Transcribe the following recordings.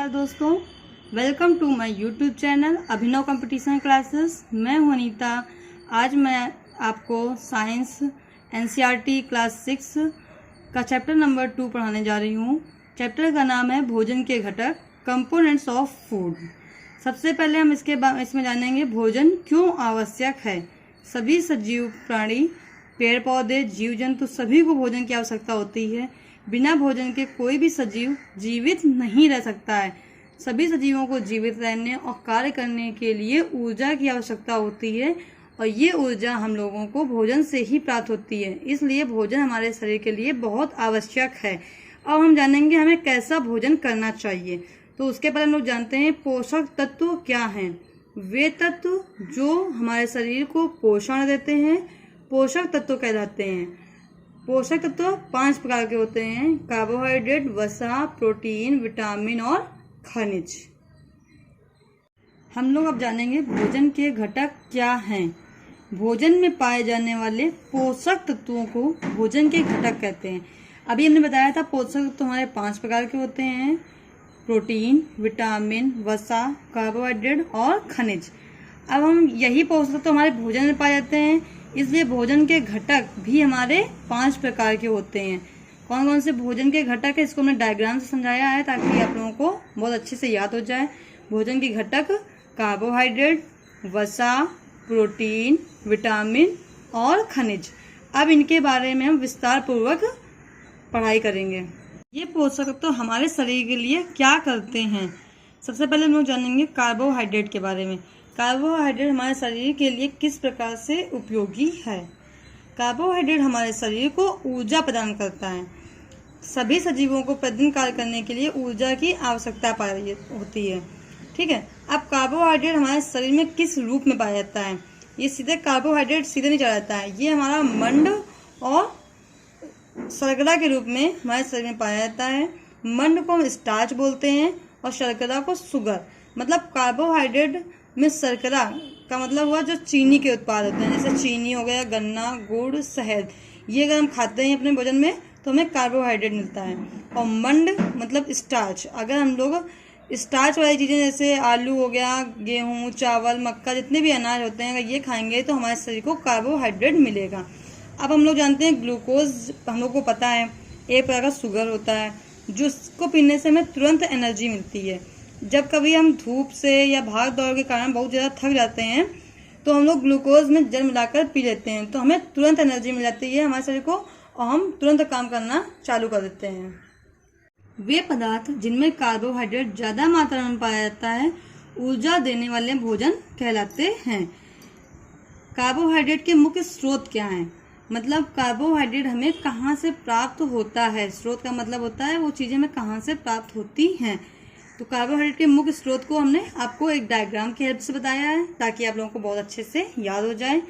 नमस्कार दोस्तों, welcome to my YouTube channel Abhinav competition classes. मैं हूं अनीता। आज मैं आपको साइंस एनसीईआरटी क्लास 6 का चैप्टर नंबर 2 पढ़ाने जा रही हूं। चैप्टर का नाम है भोजन के घटक, कंपोनेंट्स ऑफ फूड। सबसे पहले हम इसमें जानेंगे भोजन क्यों आवश्यक है। सभी सजीव प्राणी, पेड़ पौधे, जीव जंतु सभी को भोजन की आवश्यकता होती है। बिना भोजन के कोई भी सजीव जीवित नहीं रह सकता है। सभी सजीवों को जीवित रहने और कार्य करने के लिए ऊर्जा की आवश्यकता होती है और ये ऊर्जा हम लोगों को भोजन से ही प्राप्त होती है। इसलिए भोजन हमारे शरीर के लिए बहुत आवश्यक है। अब हम जानेंगे हमें कैसा भोजन करना चाहिए। तो उसके पहले हम लोग जानते हैं पोषक तत्व क्या हैं। वे तत्व जो हमारे शरीर को पोषण देते हैं पोषक तत्व कहलाते हैं। पोषक तत्व 5 प्रकार के होते हैं: कार्बोहाइड्रेट, वसा, प्रोटीन, विटामिन और खनिज। हम लोग अब जानेंगे भोजन के घटक क्या हैं। भोजन में पाए जाने वाले पोषक तत्वों को भोजन के घटक कहते हैं। अभी हमने बताया था पोषक तत्व हमारे 5 प्रकार के होते हैं: प्रोटीन, विटामिन, वसा, कार्बोहाइड्रेट और खनिज। अब हम यही पोषक तत्व हमारे भोजन में पाए जाते हैं, इसलिए भोजन के घटक भी हमारे 5 प्रकार के होते हैं। कौन कौन से भोजन के घटक है इसको हमने डायग्राम से समझाया है ताकि आप लोगों को बहुत अच्छे से याद हो जाए। भोजन के घटक कार्बोहाइड्रेट, वसा, प्रोटीन, विटामिन और खनिज। अब इनके बारे में हम विस्तार पूर्वक पढ़ाई करेंगे। ये पोषक तत्व हमारे शरीर के लिए क्या करते हैं। सबसे पहले हम लोग जानेंगे कार्बोहाइड्रेट के बारे में। कार्बोहाइड्रेट हमारे शरीर के लिए किस प्रकार से उपयोगी है। कार्बोहाइड्रेट हमारे शरीर को ऊर्जा प्रदान करता है। सभी सजीवों को प्रतिदिन कार्य करने के लिए ऊर्जा की आवश्यकता होती है। ठीक है। अब कार्बोहाइड्रेट हमारे शरीर में किस रूप में पाया जाता है। ये सीधे कार्बोहाइड्रेट सीधे नहीं चला जाता है, ये हमारा मंड और शर्करा के रूप में हमारे शरीर में पाया जाता है। मंड को हम स्टार्च बोलते हैं और शर्करा को शुगर। मतलब कार्बोहाइड्रेट में शर्करा का मतलब हुआ जो चीनी के उत्पाद होते हैं, जैसे चीनी हो गया, गन्ना, गुड़, शहद। ये अगर हम खाते हैं अपने भोजन में तो हमें कार्बोहाइड्रेट मिलता है। और मंड मतलब स्टार्च। अगर हम लोग स्टार्च वाली चीज़ें जैसे आलू हो गया, गेहूँ, चावल, मक्का, जितने भी अनाज होते हैं अगर ये खाएंगे तो हमारे शरीर को कार्बोहाइड्रेट मिलेगा। अब हम लोग जानते हैं ग्लूकोज, हम लोग को पता है एक प्रकार का शुगर होता है जिसको पीने से हमें तुरंत एनर्जी मिलती है। जब कभी हम धूप से या भाग दौड़ के कारण बहुत ज़्यादा थक जाते हैं तो हम लोग ग्लूकोज में जल मिलाकर पी लेते हैं तो हमें तुरंत एनर्जी मिल जाती है हमारे शरीर को और हम तुरंत काम करना चालू कर देते हैं। वे पदार्थ जिनमें कार्बोहाइड्रेट ज़्यादा मात्रा में पाया जाता है ऊर्जा देने वाले भोजन कहलाते हैं। कार्बोहाइड्रेट के मुख्य स्रोत क्या हैं। मतलब कार्बोहाइड्रेट हमें कहाँ से प्राप्त होता है। स्रोत का मतलब होता है वो चीज़ें हमें कहाँ से प्राप्त होती हैं। तो कार्बोहाइड्रेट के मुख्य स्रोत को हमने आपको एक डायग्राम की हेल्प से बताया है ताकि आप लोगों को बहुत अच्छे से याद हो जाए।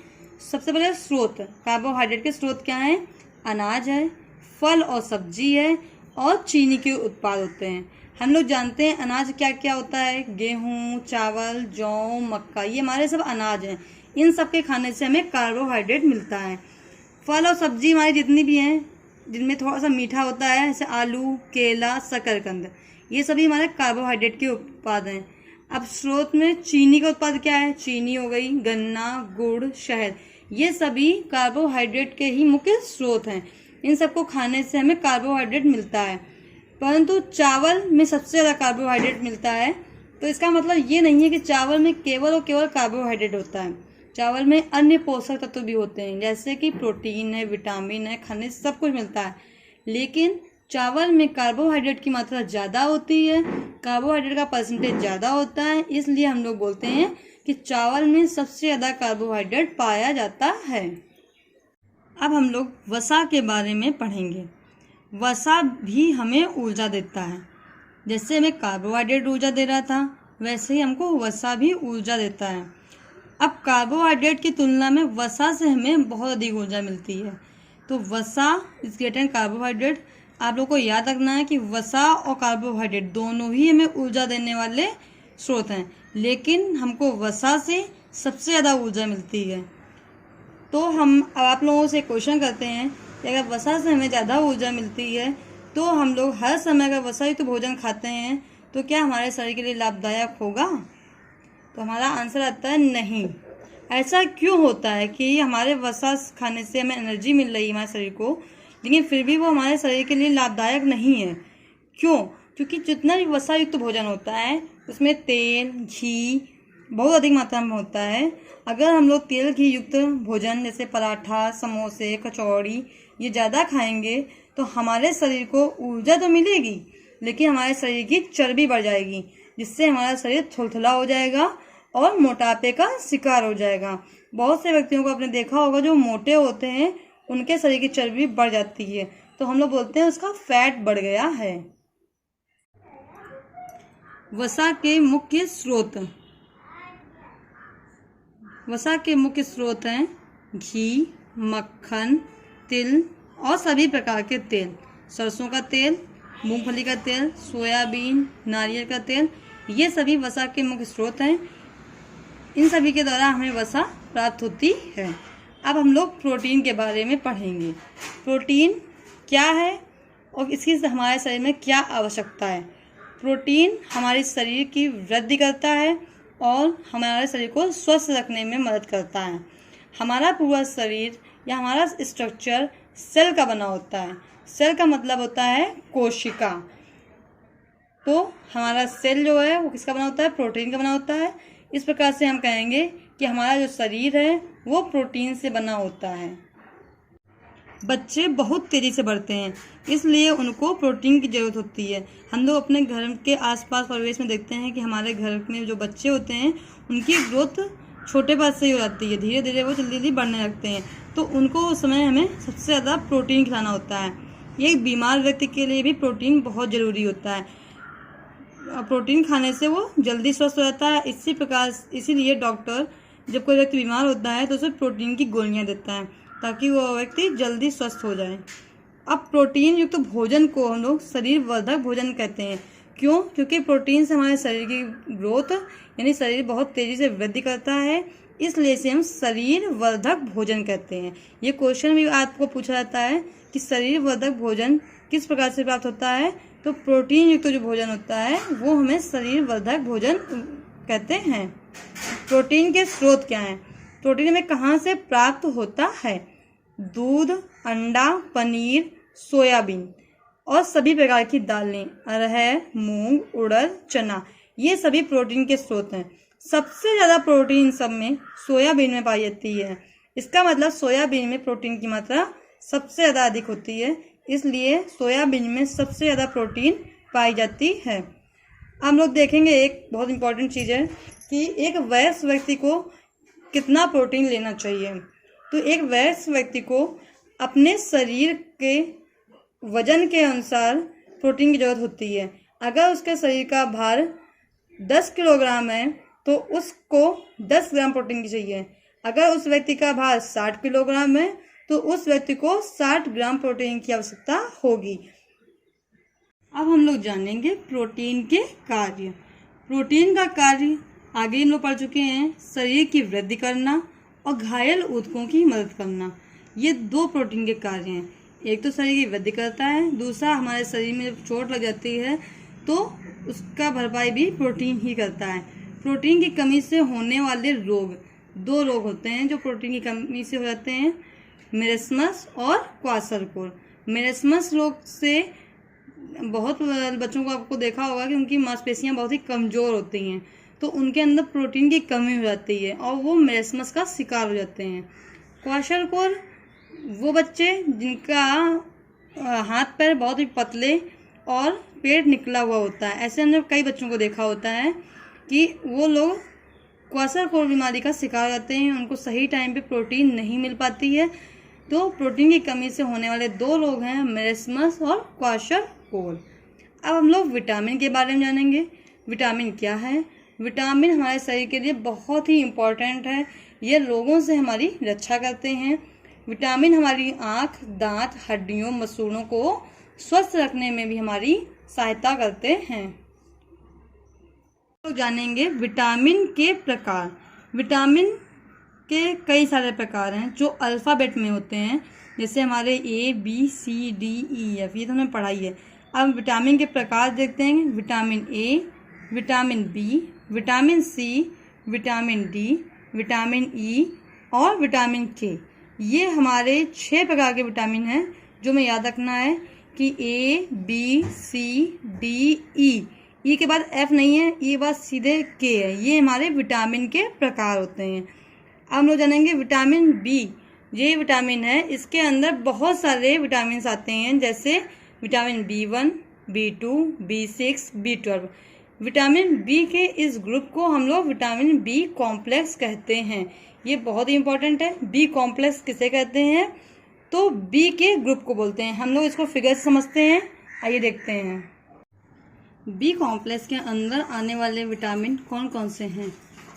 सबसे पहले स्रोत, कार्बोहाइड्रेट के स्रोत क्या हैं। अनाज है, फल और सब्जी है और चीनी के उत्पाद होते हैं। हम लोग जानते हैं अनाज क्या क्या होता है। गेहूँ, चावल, जौ, मक्का, ये हमारे सब अनाज हैं। इन सब के खाने से हमें कार्बोहाइड्रेट मिलता है। फल और सब्जी हमारी जितनी भी हैं जिनमें थोड़ा सा मीठा होता है, जैसे आलू, केला, शकरकंद, ये सभी हमारे कार्बोहाइड्रेट के उत्पाद हैं। अब स्रोत में चीनी का उत्पाद क्या है। चीनी हो गई, गन्ना, गुड़, शहद, ये सभी कार्बोहाइड्रेट के ही मुख्य स्रोत हैं। इन सबको खाने से हमें कार्बोहाइड्रेट मिलता है। परंतु चावल में सबसे ज़्यादा कार्बोहाइड्रेट मिलता है। तो इसका मतलब ये नहीं है कि चावल में केवल और केवल कार्बोहाइड्रेट होता है। चावल में अन्य पोषक तत्व भी होते हैं जैसे कि प्रोटीन है, विटामिन है, खनिज, सब कुछ मिलता है। लेकिन चावल में कार्बोहाइड्रेट की मात्रा ज़्यादा होती है, कार्बोहाइड्रेट का परसेंटेज ज़्यादा होता है, इसलिए हम लोग बोलते हैं कि चावल में सबसे ज़्यादा कार्बोहाइड्रेट पाया जाता है। अब हम लोग वसा के बारे में पढ़ेंगे। वसा भी हमें ऊर्जा देता है। जैसे हमें कार्बोहाइड्रेट ऊर्जा दे रहा था वैसे ही हमको वसा भी ऊर्जा देता है। अब कार्बोहाइड्रेट की तुलना में वसा से हमें बहुत अधिक ऊर्जा मिलती है। तो वसा इज ग्रेटर देन कार्बोहाइड्रेट। आप लोग को याद रखना है कि वसा और कार्बोहाइड्रेट दोनों ही हमें ऊर्जा देने वाले स्रोत हैं, लेकिन हमको वसा से सबसे ज़्यादा ऊर्जा मिलती है। तो हम अब आप लोगों से क्वेश्चन करते हैं कि अगर वसा से हमें ज़्यादा ऊर्जा मिलती है तो हम लोग हर समय अगर वसा युक्त भोजन खाते हैं तो क्या हमारे शरीर के लिए लाभदायक होगा? तो हमारा आंसर आता है नहीं। ऐसा क्यों होता है कि हमारे वसा खाने से हमें एनर्जी मिल रही है हमारे शरीर को, लेकिन फिर भी वो हमारे शरीर के लिए लाभदायक नहीं है? क्यों? क्योंकि जितना भी वसा युक्त भोजन होता है उसमें तेल, घी बहुत अधिक मात्रा में होता है। अगर हम लोग तेल घी युक्त भोजन जैसे पराठा, समोसे, कचौड़ी ये ज़्यादा खाएंगे तो हमारे शरीर को ऊर्जा तो मिलेगी, लेकिन हमारे शरीर की चर्बी बढ़ जाएगी, जिससे हमारा शरीर थुलथुला हो जाएगा और मोटापे का शिकार हो जाएगा। बहुत से व्यक्तियों को आपने देखा होगा जो मोटे होते हैं उनके शरीर की चर्बी बढ़ जाती है, तो हम लोग बोलते हैं उसका फैट बढ़ गया है। वसा के मुख्य स्रोत। वसा के मुख्य स्रोत हैं घी, मक्खन, तिल और सभी प्रकार के तेल। सरसों का तेल, मूंगफली का तेल, सोयाबीन, नारियल का तेल, ये सभी वसा के मुख्य स्रोत हैं। इन सभी के द्वारा हमें वसा प्राप्त होती है। अब हम लोग प्रोटीन के बारे में पढ़ेंगे। प्रोटीन क्या है और इसकी हमारे शरीर में क्या आवश्यकता है? प्रोटीन हमारे शरीर की वृद्धि करता है और हमारे शरीर को स्वस्थ रखने में मदद करता है। हमारा पूरा शरीर या हमारा स्ट्रक्चर सेल का बना होता है। सेल का मतलब होता है कोशिका। तो हमारा सेल जो है वो किसका बना होता है? प्रोटीन का बना होता है। इस प्रकार से हम कहेंगे कि हमारा जो शरीर है वो प्रोटीन से बना होता है। बच्चे बहुत तेज़ी से बढ़ते हैं, इसलिए उनको प्रोटीन की ज़रूरत होती है। हम लोग अपने घर के आसपास परिवेश में देखते हैं कि हमारे घर में जो बच्चे होते हैं उनकी ग्रोथ छोटे बात से ही हो जाती है, धीरे धीरे वो जल्दी जल्दी बढ़ने लगते हैं। तो उनको उस समय हमें सबसे ज़्यादा प्रोटीन खिलाना होता है। एक बीमार व्यक्ति के लिए भी प्रोटीन बहुत ज़रूरी होता है। प्रोटीन खाने से वो जल्दी स्वस्थ हो जाता है। इसीलिए डॉक्टर जब कोई व्यक्ति बीमार होता है तो उसे प्रोटीन की गोलियां देता है ताकि वो व्यक्ति जल्दी स्वस्थ हो जाए। अब प्रोटीन युक्त भोजन को हम लोग शरीर वर्धक भोजन कहते हैं। क्यों? क्योंकि प्रोटीन से हमारे शरीर की ग्रोथ यानी शरीर बहुत तेज़ी से वृद्धि करता है, इसलिए इसे हम शरीर वर्धक भोजन कहते हैं। ये क्वेश्चन भी आपको पूछा जाता है कि शरीर वर्धक भोजन किस प्रकार से प्राप्त होता है, तो प्रोटीन युक्त जो भोजन होता है वो हमें शरीर वर्धक भोजन कहते हैं। प्रोटीन के स्रोत क्या हैं? प्रोटीन हमें कहाँ से प्राप्त होता है? दूध, अंडा, पनीर, सोयाबीन और सभी प्रकार की दालें, अरहर, मूंग, उड़द, चना, ये सभी प्रोटीन के स्रोत हैं। सबसे ज़्यादा प्रोटीन सब में सोयाबीन में पाई जाती है। इसका मतलब सोयाबीन में प्रोटीन की मात्रा सबसे ज़्यादा अधिक होती है, इसलिए सोयाबीन में सबसे ज़्यादा प्रोटीन पाई जाती है। हम लोग देखेंगे एक बहुत इम्पॉर्टेंट चीज़ है कि एक वयस्क व्यक्ति को कितना प्रोटीन लेना चाहिए। तो एक वयस्क व्यक्ति को अपने शरीर के वजन के अनुसार प्रोटीन की ज़रूरत होती है। अगर उसके शरीर का भार 10 किलोग्राम है तो उसको 10 ग्राम प्रोटीन की चाहिए। अगर उस व्यक्ति का भार 60 किलोग्राम है तो उस व्यक्ति को 60 ग्राम प्रोटीन की आवश्यकता होगी। अब हम लोग जानेंगे प्रोटीन के कार्य। प्रोटीन का कार्य आगे हम लोग पढ़ चुके हैं, शरीर की वृद्धि करना और घायल ऊतकों की मदद करना। ये 2 प्रोटीन के कार्य हैं। एक तो शरीर की वृद्धि करता है, दूसरा हमारे शरीर में जब चोट लग जाती है तो उसका भरपाई भी प्रोटीन ही करता है। प्रोटीन की कमी से होने वाले रोग, 2 रोग होते हैं जो प्रोटीन की कमी से हो जाते हैं, मेरेस्मस और क्वाशरकोर। मेरेस्मस रोग से बहुत बच्चों को आपको देखा होगा कि उनकी मांसपेशियां बहुत ही कमज़ोर होती हैं, तो उनके अंदर प्रोटीन की कमी हो जाती है और वो मेरेस्मस का शिकार हो जाते हैं। क्वाशरकोर वो बच्चे जिनका हाथ पैर बहुत ही पतले और पेट निकला हुआ होता है, ऐसे हमने कई बच्चों को देखा होता है कि वो लोग क्वाशरकोर बीमारी का शिकार हो जाते हैं। उनको सही टाइम पे प्रोटीन नहीं मिल पाती है। तो प्रोटीन की कमी से होने वाले 2 रोग हैं, मेरेस्मस और क्वाशरकोर। अब हम लोग विटामिन के बारे में जानेंगे। विटामिन क्या है? विटामिन हमारे शरीर के लिए बहुत ही इम्पोर्टेंट है। ये रोगों से हमारी रक्षा करते हैं। विटामिन हमारी आँख, दांत, हड्डियों, मसूड़ों को स्वस्थ रखने में भी हमारी सहायता करते हैं। तो जानेंगे विटामिन के प्रकार। विटामिन के कई सारे प्रकार हैं जो अल्फ़ाबेट में होते हैं, जैसे हमारे A, B, C, D, E, F, ये तो हमने पढ़ाई है। अब विटामिन के प्रकार देखते हैं। Vitamin A, vitamin B, vitamin C, vitamin D, vitamin E और विटामिन के। ये हमारे 6 प्रकार के विटामिन हैं जो हमें याद रखना है कि ए, बी, सी, डी, ई के बाद एफ नहीं है, ई के बाद सीधे के है। ये हमारे विटामिन के प्रकार होते हैं। अब हम लोग जानेंगे विटामिन बी। ये विटामिन है, इसके अंदर बहुत सारे विटामिन आते हैं, जैसे vitamin B1, B2, B6, B12। Vitamin B के इस ग्रुप को हम लोग विटामिन बी कॉम्प्लेक्स कहते हैं। ये बहुत ही इंपॉर्टेंट है। बी कॉम्प्लेक्स किसे कहते हैं? तो बी के ग्रुप को बोलते हैं। हम लोग इसको फिगर से समझते हैं, आइए देखते हैं। बी कॉम्प्लेक्स के अंदर आने वाले विटामिन कौन कौन से हैं?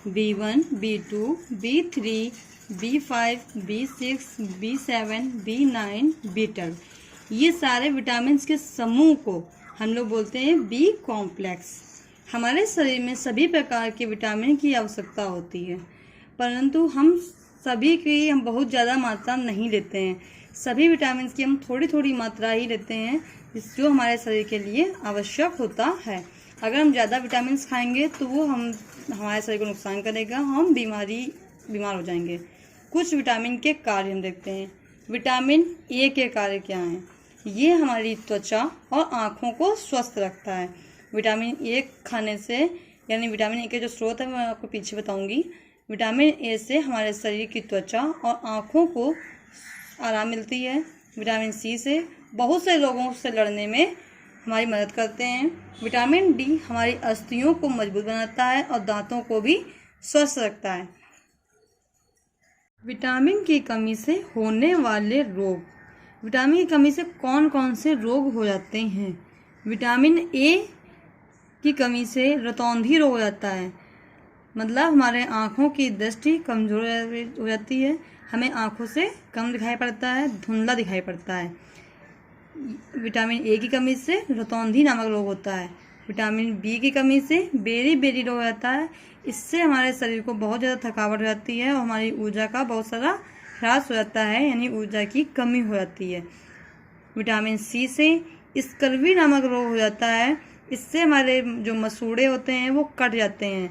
B1, B2, B3, B5, B6, B7, B9, B12। ये सारे विटामिन के समूह को हम लोग बोलते हैं बी कॉम्प्लेक्स। हमारे शरीर में सभी प्रकार के विटामिन की आवश्यकता होती है, परंतु हम सभी की हम बहुत ज़्यादा मात्रा नहीं लेते हैं। सभी विटामिन की हम थोड़ी थोड़ी मात्रा ही लेते हैं, जो हमारे शरीर के लिए आवश्यक होता है। अगर हम ज़्यादा विटामिन खाएंगे तो वो हमारे शरीर को नुकसान करेगा, हम बीमार हो जाएंगे। कुछ विटामिन के कार्य हम देखते हैं। विटामिन ए के कार्य क्या हैं? ये हमारी त्वचा और आँखों को स्वस्थ रखता है। विटामिन ए खाने से, यानी विटामिन ए के जो स्रोत है मैं आपको पीछे बताऊंगी। विटामिन ए से हमारे शरीर की त्वचा और आँखों को आराम मिलती है। विटामिन सी से बहुत से रोगों से लड़ने में हमारी मदद करते हैं। विटामिन डी हमारी अस्थियों को मजबूत बनाता है और दांतों को भी स्वस्थ रखता है। विटामिन की कमी से होने वाले रोग। विटामिन की कमी से कौन कौन से रोग हो जाते हैं? विटामिन ए की कमी से रतौंधी रोग हो जाता है, मतलब हमारे आँखों की दृष्टि कमज़ोर हो जाती है, हमें आँखों से कम दिखाई पड़ता है, धुंधला दिखाई पड़ता है। विटामिन ए की कमी से रतौंधी नामक रोग होता है। विटामिन बी की कमी से बेरी रोग होता है। इससे हमारे शरीर को बहुत ज़्यादा थकावट हो जाती है और हमारी ऊर्जा का बहुत सारा ह्रास हो जाता है, यानी ऊर्जा की कमी हो जाती है। विटामिन सी से स्कर्वी नामक रोग हो जाता है। इससे हमारे जो मसूड़े होते हैं वो कट जाते हैं।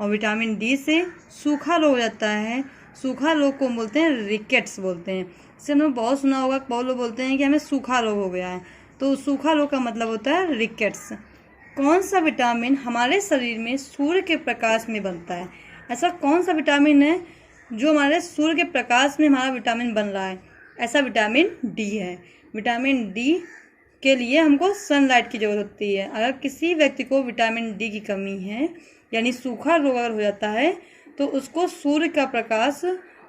और विटामिन डी से सूखा रोग हो जाता है। सूखा रोग को बोलते हैं रिकेट्स बोलते हैं। इससे हमने बहुत सुना होगा, बहुत लोग बोलते हैं कि हमें सूखा रोग हो गया है, तो सूखा रोग का मतलब होता है रिकेट्स। कौन सा विटामिन हमारे शरीर में सूर्य के प्रकाश में बनता है? ऐसा कौन सा विटामिन है जो हमारे सूर्य के प्रकाश में हमारा विटामिन बन रहा है? ऐसा विटामिन डी है। विटामिन डी के लिए हमको सनलाइट की ज़रूरत होती है। अगर किसी व्यक्ति को विटामिन डी की कमी है, यानी सूखा रोग अगर हो जाता है, तो उसको सूर्य का प्रकाश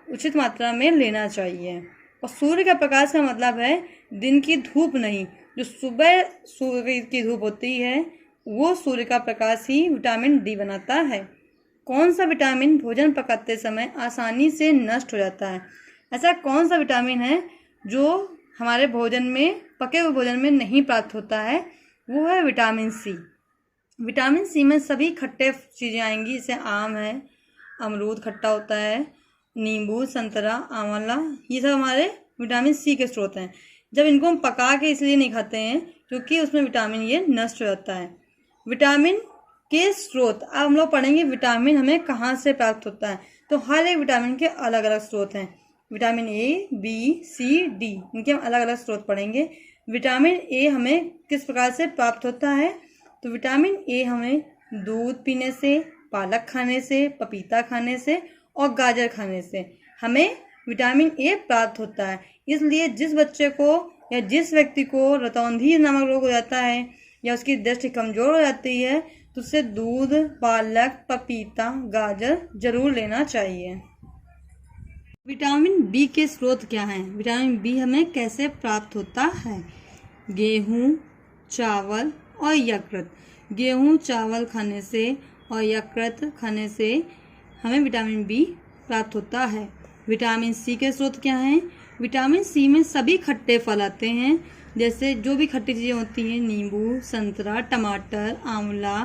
उचित मात्रा में लेना चाहिए। और सूर्य का प्रकाश का मतलब है दिन की धूप नहीं, जो सुबह सूर्य की धूप होती है वो सूर्य का प्रकाश ही विटामिन डी बनाता है। कौन सा विटामिन भोजन पकाते समय आसानी से नष्ट हो जाता है? ऐसा कौन सा विटामिन है जो हमारे भोजन में, पके हुए भोजन में नहीं प्राप्त होता है? वो है विटामिन सी। विटामिन सी में सभी खट्टे चीज़ें आएंगी, जैसे आम है, अमरूद खट्टा होता है, नींबू, संतरा, आंवला, ये सब हमारे विटामिन सी के स्रोत हैं। जब इनको हम पका के इसलिए नहीं खाते हैं क्योंकि उसमें विटामिन ये नष्ट हो जाता है। विटामिन के स्रोत, अब हम लोग पढ़ेंगे विटामिन हमें कहाँ से प्राप्त होता है। तो हर एक विटामिन के अलग अलग स्रोत हैं। Vitamin A, B, C, D, इनके हम अलग अलग स्रोत पढ़ेंगे। विटामिन ए हमें किस प्रकार से प्राप्त होता है? तो विटामिन ए हमें दूध पीने से, पालक खाने से, पपीता खाने से और गाजर खाने से हमें विटामिन ए प्राप्त होता है। इसलिए जिस बच्चे को या जिस व्यक्ति को रतौंधी नामक रोग हो जाता है या उसकी दृष्टि कमज़ोर हो जाती है, तो उसे दूध, पालक, पपीता, गाजर जरूर लेना चाहिए। विटामिन बी के स्रोत क्या हैं? विटामिन बी हमें कैसे प्राप्त होता है? गेहूँ, चावल और यकृत। गेहूँ, चावल खाने से और यकृत खाने से हमें विटामिन बी प्राप्त होता है। विटामिन सी के स्रोत क्या हैं? विटामिन सी में सभी खट्टे फल आते हैं, जैसे जो भी खट्टी चीज़ें होती हैं, नींबू, संतरा, टमाटर, आंवला,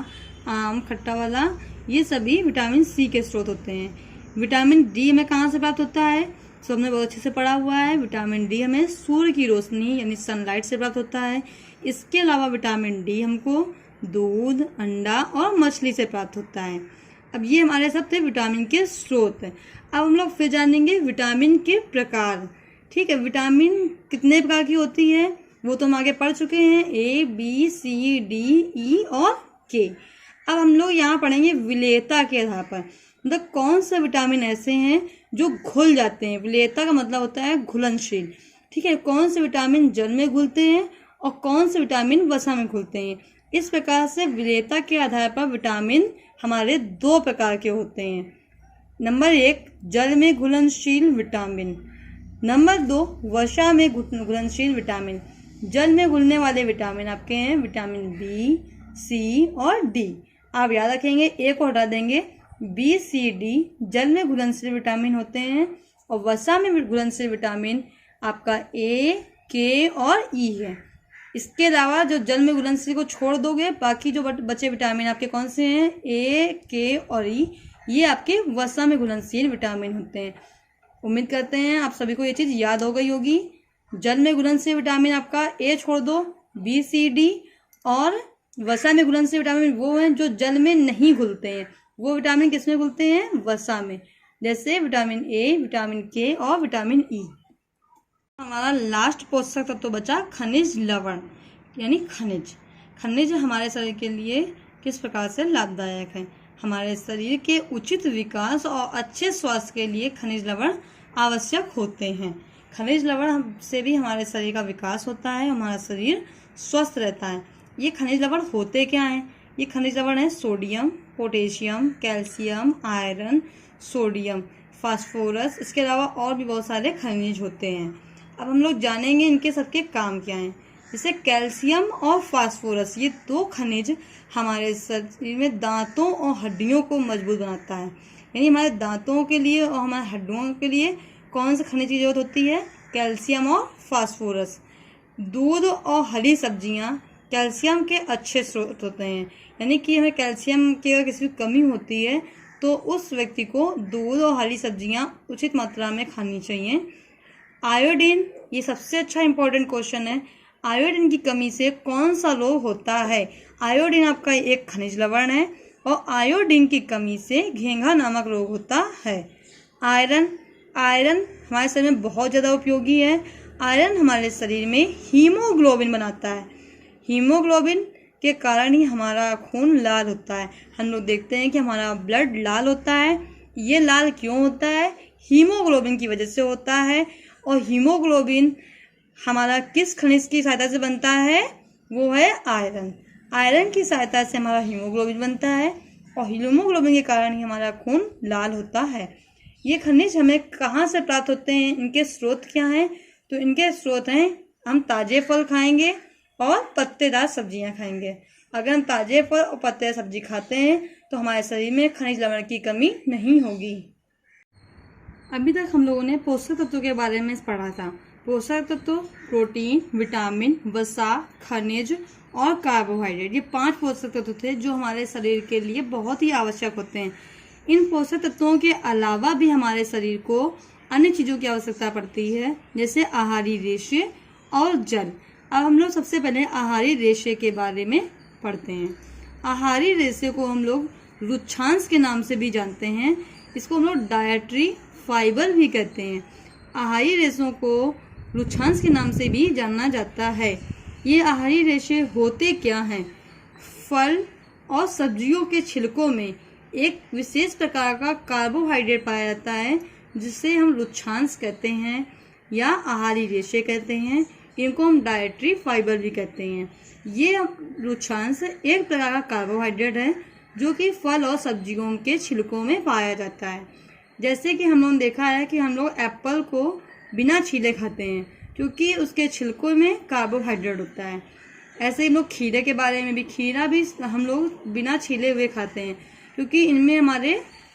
आम खट्टा वाला, ये सभी विटामिन सी के स्रोत होते हैं। विटामिन डी हमें कहाँ से प्राप्त होता है? तो हमने बहुत अच्छे से पढ़ा हुआ है। विटामिन डी हमें सूर्य की रोशनी यानी सनलाइट से प्राप्त होता है। इसके अलावा विटामिन डी हमको दूध, अंडा और मछली से प्राप्त होता है। अब ये हमारे सब थे विटामिन के स्रोत। अब हम लोग फिर जानेंगे विटामिन के प्रकार। ठीक है, विटामिन कितने प्रकार की होती है वो तो हम आगे पढ़ चुके हैं, A, B, C, D, E और K। अब हम लोग यहाँ पढ़ेंगे विलेयता के आधार पर, मतलब कौन से विटामिन ऐसे हैं जो घुल जाते हैं। विलेयता का मतलब होता है घुलनशील। ठीक है, कौन से विटामिन जल में घुलते हैं और कौन से विटामिन वसा में घुलते हैं। इस प्रकार से विलेयता के आधार पर विटामिन हमारे 2 प्रकार के होते हैं। नंबर 1 जल में घुलनशील विटामिन, नंबर 2 वसा में घुलनशील विटामिन। जल में घुलने वाले विटामिन आपके हैं विटामिन बी, सी और डी। आप याद रखेंगे, ए को हटा देंगे। बी, सी, डी जल में घुलनशील विटामिन होते हैं और वसा में घुलनशील विटामिन आपका ए, के और ई है। इसके अलावा जो जल में घुलनशील को छोड़ दोगे, बाकी जो बचे विटामिन आपके कौन से हैं, ए, के और ई, ये आपके वसा में घुलनशील विटामिन होते हैं। उम्मीद करते हैं आप सभी को ये चीज़ याद हो गई होगी। जल में घुलनशील विटामिन आपका ए छोड़ दो, बी, सी, डी, और वसा में घुलनशील विटामिन वो हैं जो जल में नहीं घुलते हैं। वो विटामिन किस में घुलते हैं, वसा में, जैसे विटामिन ए, विटामिन के और विटामिन ई। हमारा लास्ट पोषक तत्व तो बचा खनिज लवण यानी खनिज। खनिज हमारे शरीर के लिए किस प्रकार से लाभदायक है। हमारे शरीर के उचित विकास और अच्छे स्वास्थ्य के लिए खनिज लवण आवश्यक होते हैं। खनिज लवण से भी हमारे शरीर का विकास होता है, हमारा शरीर स्वस्थ रहता है। ये खनिज लवण होते क्या हैं? ये खनिज लवण है sodium, potassium, calcium, iron, sodium, phosphorus. इसके अलावा और भी बहुत सारे खनिज होते हैं। अब हम लोग जानेंगे इनके सबके काम क्या हैं। जैसे कैल्शियम और फास्फोरस, ये 2 खनिज हमारे शरीर में दांतों और हड्डियों को मजबूत बनाता है। यानी हमारे दांतों के लिए और हमारे हड्डियों के लिए कौन से खनिज की जरूरत होती है, कैल्शियम और फास्फोरस। दूध और हरी सब्जियां कैल्शियम के अच्छे स्रोत होते हैं। यानी कि हमें कैल्शियम की अगर किसी कमी होती है तो उस व्यक्ति को दूध और हरी सब्जियां उचित मात्रा में खानी चाहिए। आयोडीन, ये सबसे अच्छा इंपॉर्टेंट क्वेश्चन है। आयोडीन की कमी से कौन सा रोग होता है? आयोडीन आपका एक खनिज लवण है और आयोडीन की कमी से घेंघा नामक रोग होता है। आयरन, आयरन हमारे शरीर में बहुत ज़्यादा उपयोगी है। आयरन हमारे शरीर में हीमोग्लोबिन बनाता है। हीमोग्लोबिन के कारण ही हमारा खून लाल होता है। हम लोग देखते हैं कि हमारा ब्लड लाल होता है। ये लाल क्यों होता है? हीमोग्लोबिन की वजह से होता है। और हीमोग्लोबिन हमारा किस खनिज की सहायता से बनता है? वो है आयरन। आयरन की सहायता से हमारा हीमोग्लोबिन बनता है और हीमोग्लोबिन के कारण ही हमारा खून लाल होता है। ये खनिज हमें कहाँ से प्राप्त होते हैं? इनके स्रोत क्या हैं? तो इनके स्रोत हैं, हम ताजे फल खाएंगे और पत्तेदार सब्जियां खाएंगे। अगर हम ताजे फल और पत्तेदार सब्जी खाते हैं तो हमारे शरीर में खनिज लवण की कमी नहीं होगी। अभी तक हम लोगों ने पोषक तत्वों के बारे में पढ़ा था। पोषक तत्व प्रोटीन, विटामिन, वसा, खनिज और कार्बोहाइड्रेट, ये 5 पोषक तत्व थे जो हमारे शरीर के लिए बहुत ही आवश्यक होते हैं। इन पोषक तत्वों के अलावा भी हमारे शरीर को अन्य चीज़ों की आवश्यकता पड़ती है, जैसे आहारी रेशे और जल। अब हम लोग सबसे पहले आहारी रेशे के बारे में पढ़ते हैं। आहारी रेशे को हम लोग रुक्षांश के नाम से भी जानते हैं। इसको हम लोग डायट्री फाइबर भी कहते हैं। आहारी रेशों को रुक्षांश के नाम से भी जाना जाता है। ये आहारी रेशे होते क्या हैं? फल और सब्जियों के छिलकों में एक विशेष प्रकार का कार्बोहाइड्रेट पाया जाता है जिसे हम रुक्षांश कहते हैं या आहारी रेशे कहते हैं। इनको हम डायट्री फाइबर भी कहते हैं। ये रुक्षांश एक प्रकार का कार्बोहाइड्रेट है जो कि फल और सब्जियों के छिलकों में पाया जाता है। जैसे कि हम लोगों ने देखा है कि हम लोग एप्पल को बिना छीले खाते हैं क्योंकि उसके छिलकों में कार्बोहाइड्रेट होता है। ऐसे ही लोग खीरे के बारे में भी, खीरा भी हम लोग बिना छीले हुए खाते हैं क्योंकि इनमें हमारे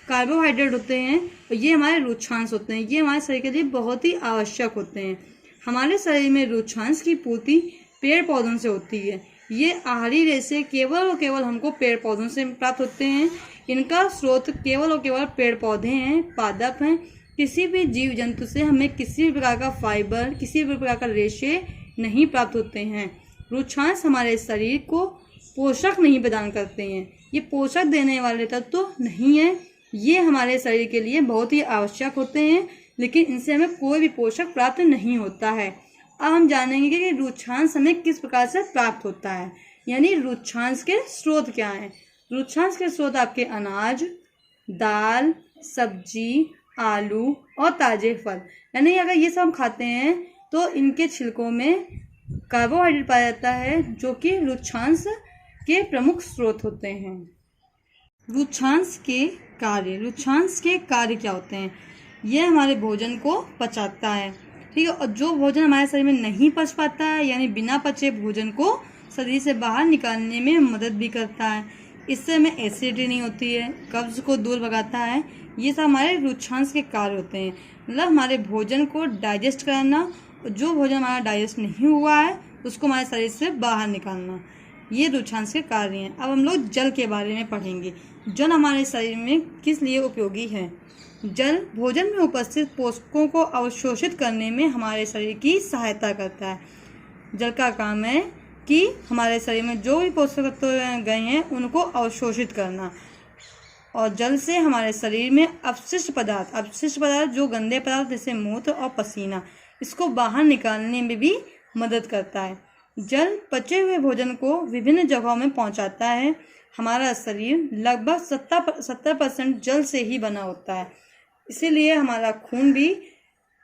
कार्बोहाइड्रेट होते हैं और ये हमारे रुक्षांश होते हैं। ये हमारे शरीर के लिए बहुत ही आवश्यक होते हैं। हमारे शरीर में रुक्षांश की पूर्ति पेड़ पौधों से होती है। ये आहारी रेशे केवल और केवल हमको पेड़ पौधों से प्राप्त होते हैं। इनका स्रोत केवल और केवल पेड़ पौधे हैं, पादप हैं किसी भी जीव जंतु से हमें किसी भी प्रकार का फाइबर, किसी भी प्रकार का रेशे नहीं प्राप्त होते हैं। रुक्षांश हमारे शरीर को पोषक नहीं प्रदान करते हैं। ये पोषक देने वाले तत्व तो नहीं है, ये हमारे शरीर के लिए बहुत ही आवश्यक होते हैं, लेकिन इनसे हमें कोई भी पोषक प्राप्त नहीं होता है। अब हम जानेंगे कि रुक्षांश हमें किस प्रकार से प्राप्त होता है, यानी रुक्षांश के स्रोत क्या हैं। रुक्षांश के स्रोत आपके अनाज, दाल, सब्जी, आलू और ताजे फल, यानी अगर ये सब हम खाते हैं तो इनके छिलकों में कार्बोहाइड्रेट पाया जाता है, जो कि रुक्षांश के प्रमुख स्रोत होते हैं। रुक्षांश के कार्य क्या होते हैं? यह हमारे भोजन को पचाता है, ठीक है। और जो भोजन हमारे शरीर में नहीं पच पाता है, यानी बिना पचे भोजन को शरीर से बाहर निकालने में मदद भी करता है। इससे हमें एसिडिटी नहीं होती है, कब्ज को दूर भगाता है। ये सब हमारे रुक्षांश के कार्य होते हैं, मतलब हमारे भोजन को डाइजेस्ट करना, जो भोजन हमारा डाइजेस्ट नहीं हुआ है उसको हमारे शरीर से बाहर निकालना, ये रुक्षांश के कार्य हैं। अब हम लोग जल के बारे में पढ़ेंगे। जल हमारे शरीर में किस लिए उपयोगी है? जल भोजन में उपस्थित पोषकों को अवशोषित करने में हमारे शरीर की सहायता करता है। जल का काम है कि हमारे शरीर में जो भी पोषक तत्व गए हैं उनको अवशोषित करना, और जल से हमारे शरीर में अपशिष्ट पदार्थ जो गंदे पदार्थ जैसे मूत्र और पसीना, इसको बाहर निकालने में भी मदद करता है। जल पचे हुए भोजन को विभिन्न जगहों में पहुंचाता है। हमारा शरीर लगभग 70% जल से ही बना होता है, इसीलिए हमारा खून भी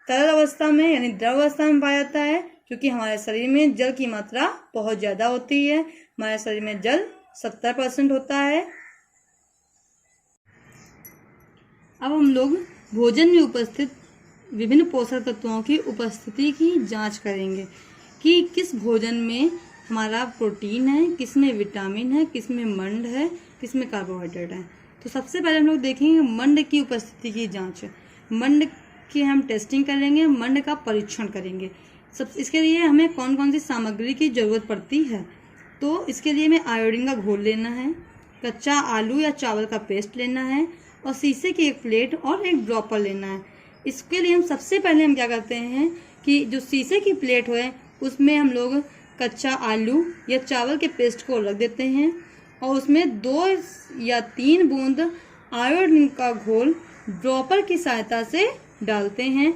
तरल अवस्था में यानी द्रव अवस्था में पाया जाता है, क्योंकि हमारे शरीर में जल की मात्रा बहुत ज़्यादा होती है। हमारे शरीर में जल 70% होता है। अब हम लोग भोजन में उपस्थित विभिन्न पोषक तत्वों की उपस्थिति की जांच करेंगे कि किस भोजन में हमारा प्रोटीन है, किस में विटामिन है, किस में मंड है, किस में कार्बोहाइड्रेट है। तो सबसे पहले हम लोग देखेंगे मंड की उपस्थिति की जांच। मंड की हम टेस्टिंग करेंगे, मंड का परीक्षण करेंगे। इसके लिए हमें कौन कौन सी सामग्री की ज़रूरत पड़ती है? तो इसके लिए हमें आयोडीन का घोल लेना है, कच्चा आलू या चावल का पेस्ट लेना है, और शीशे की एक प्लेट और एक ड्रॉपर लेना है। इसके लिए हम सबसे पहले हम क्या करते हैं कि जो शीशे की प्लेट है उसमें हम लोग कच्चा आलू या चावल के पेस्ट को रख देते हैं, और उसमें 2 या 3 बूंद आयोडीन का घोल ड्रॉपर की सहायता से डालते हैं।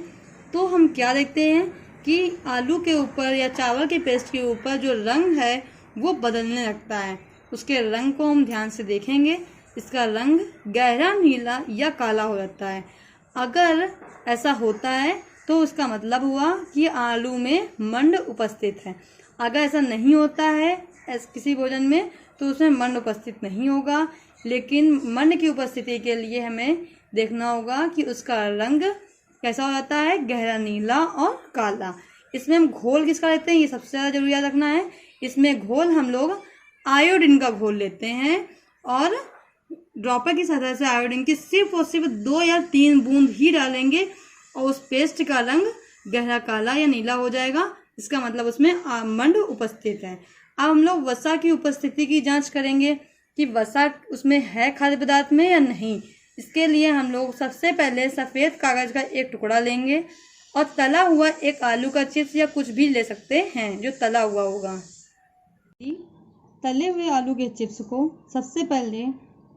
तो हम क्या देखते हैं कि आलू के ऊपर या चावल के पेस्ट के ऊपर जो रंग है वो बदलने लगता है। उसके रंग को हम ध्यान से देखेंगे, इसका रंग गहरा नीला या काला हो जाता है। अगर ऐसा होता है तो उसका मतलब हुआ कि आलू में मंड उपस्थित है। अगर ऐसा नहीं होता है किसी भोजन में तो उसमें मंड उपस्थित नहीं होगा, लेकिन मंड की उपस्थिति के लिए हमें देखना होगा कि उसका रंग कैसा हो जाता है, गहरा नीला और काला। इसमें हम घोल किसका लेते हैं, ये सबसे ज़्यादा जरूरी याद रखना है। इसमें घोल हम लोग आयोडीन का घोल लेते हैं, और ड्रॉपर की सहायता से आयोडीन की सिर्फ और सिर्फ 2 या 3 बूंद ही डालेंगे, और उस पेस्ट का रंग गहरा काला या नीला हो जाएगा। इसका मतलब उसमें मंड उपस्थित है। अब हम लोग वसा की उपस्थिति की जांच करेंगे कि वसा उसमें है खाद्य पदार्थ में या नहीं। इसके लिए हम लोग सबसे पहले सफ़ेद कागज़ का एक टुकड़ा लेंगे, और तला हुआ एक आलू का चिप्स या कुछ भी ले सकते हैं जो तला हुआ होगा। तले हुए आलू के चिप्स को सबसे पहले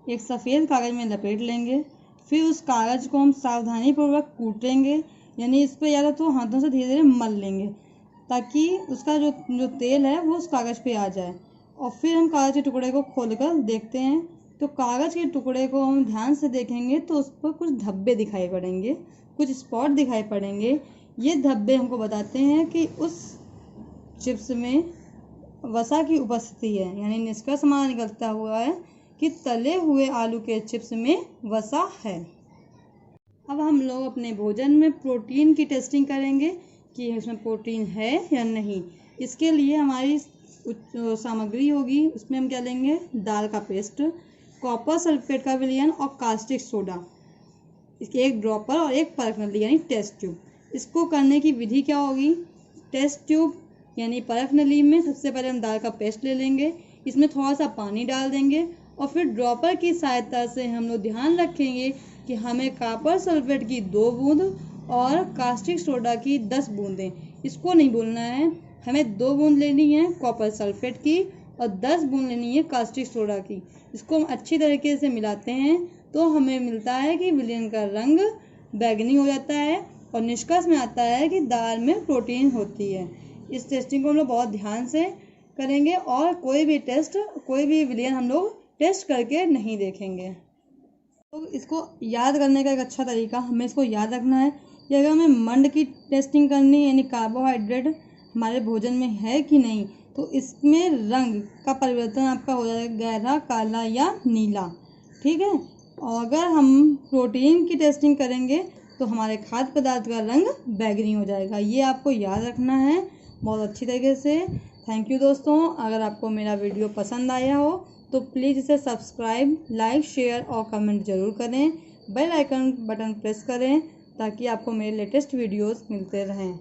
एक सफ़ेद कागज़ में लपेट लेंगे, फिर उस कागज़ को हम सावधानीपूर्वक कूटेंगे, यानी इस पर या तो हाथों से धीरे धीरे मल लेंगे ताकि उसका जो तेल है वो उस कागज़ पे आ जाए। और फिर हम कागज़ के टुकड़े को खोलकर देखते हैं, तो कागज़ के टुकड़े को हम ध्यान से देखेंगे तो उस पर कुछ धब्बे दिखाई पड़ेंगे, कुछ स्पॉट दिखाई पड़ेंगे। ये धब्बे हमको बताते हैं कि उस चिप्स में वसा की उपस्थिति है, यानी निष्कर्ष हमारा निकलता हुआ है कि तले हुए आलू के चिप्स में वसा है। अब हम लोग अपने भोजन में प्रोटीन की टेस्टिंग करेंगे कि उसमें प्रोटीन है या नहीं। इसके लिए हमारी सामग्री होगी, उसमें हम क्या लेंगे, दाल का पेस्ट, कॉपर सल्फेट का विलयन और कास्टिक सोडा, इसके एक ड्रॉपर और एक परख नली यानी टेस्ट ट्यूब। इसको करने की विधि क्या होगी, टेस्ट ट्यूब यानी परख नली में सबसे पहले हम दाल का पेस्ट ले लेंगे, इसमें थोड़ा सा पानी डाल देंगे और फिर ड्रॉपर की सहायता से हम लोग ध्यान रखेंगे कि हमें कॉपर सल्फेट की 2 बूंद और कास्टिक सोडा की 10 बूंदें, इसको नहीं बोलना है, हमें 2 बूंद लेनी है कॉपर सल्फेट की और 10 बूंद लेनी है कास्टिक सोडा की। इसको हम अच्छी तरीके से मिलाते हैं तो हमें मिलता है कि विलयन का रंग बैगनी हो जाता है और निष्कर्ष में आता है कि दाल में प्रोटीन होती है। इस टेस्टिंग को हम लोग बहुत ध्यान से करेंगे और कोई भी विलयन हम लोग टेस्ट करके नहीं देखेंगे। तो इसको याद करने का एक अच्छा तरीका, हमें इसको याद रखना है कि अगर हमें मंड की टेस्टिंग करनी है यानी कार्बोहाइड्रेट हमारे भोजन में है कि नहीं, तो इसमें रंग का परिवर्तन आपका हो जाएगा गहरा काला या नीला, ठीक है। और अगर हम प्रोटीन की टेस्टिंग करेंगे तो हमारे खाद्य पदार्थ का रंग बैगनी हो जाएगा। ये आपको याद रखना है बहुत अच्छी तरीके से। थैंक यू दोस्तों। अगर आपको मेरा वीडियो पसंद आया हो तो प्लीज़ इसे सब्सक्राइब, लाइक, शेयर और कमेंट ज़रूर करें। बेल आइकन बटन प्रेस करें ताकि आपको मेरे लेटेस्ट वीडियोस मिलते रहें।